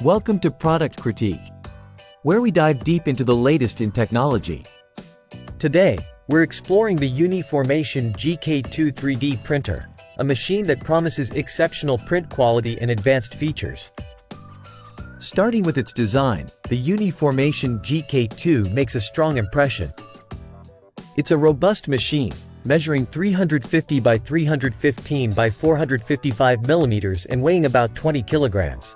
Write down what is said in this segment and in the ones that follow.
Welcome to Product Critique, where we dive deep into the latest in technology. Today, we're exploring the Uniformation GKTWO 3D printer, a machine that promises exceptional print quality and advanced features. Starting with its design, the Uniformation GKTWO makes a strong impression. It's a robust machine, measuring 350 by 315 by 455 millimeters and weighing about 20 kilograms.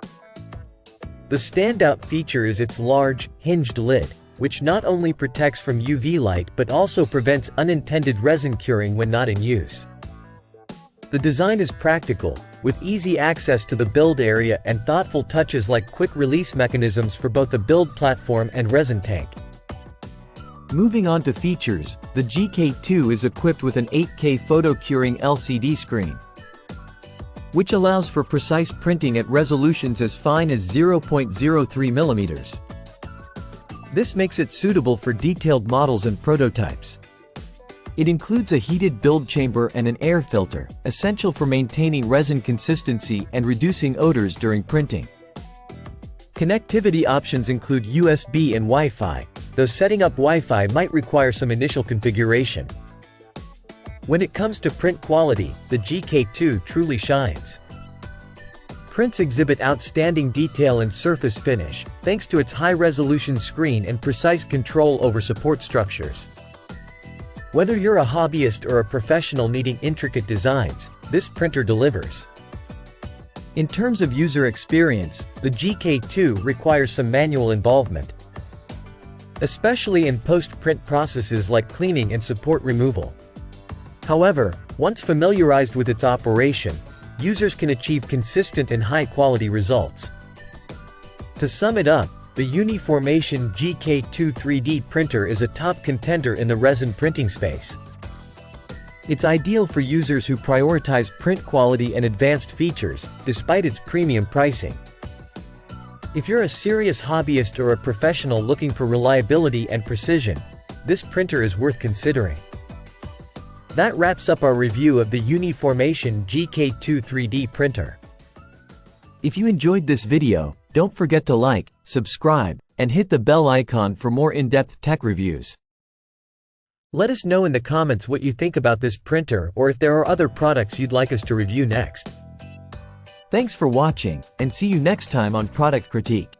The standout feature is its large, hinged lid, which not only protects from UV light but also prevents unintended resin curing when not in use. The design is practical, with easy access to the build area and thoughtful touches like quick-release mechanisms for both the build platform and resin tank. Moving on to features, the GKTWO is equipped with an 8K photo-curing LCD screen, which allows for precise printing at resolutions as fine as 0.03 millimeters. This makes it suitable for detailed models and prototypes. It includes a heated build chamber and an air filter, essential for maintaining resin consistency and reducing odors during printing. Connectivity options include USB and Wi-Fi, though setting up Wi-Fi might require some initial configuration. When it comes to print quality, the GKTWO truly shines. Prints exhibit outstanding detail and surface finish, thanks to its high-resolution screen and precise control over support structures. Whether you're a hobbyist or a professional needing intricate designs, this printer delivers. In terms of user experience, the GKTWO requires some manual involvement, especially in post-print processes like cleaning and support removal. However, once familiarized with its operation, users can achieve consistent and high-quality results. To sum it up, the Uniformation GKTWO 3D printer is a top contender in the resin printing space. It's ideal for users who prioritize print quality and advanced features, despite its premium pricing. If you're a serious hobbyist or a professional looking for reliability and precision, this printer is worth considering. That wraps up our review of the Uniformation GKTWO 3D printer. If you enjoyed this video, don't forget to like, subscribe, and hit the bell icon for more in-depth tech reviews. Let us know in the comments what you think about this printer or if there are other products you'd like us to review next. Thanks for watching, and see you next time on Product Critique.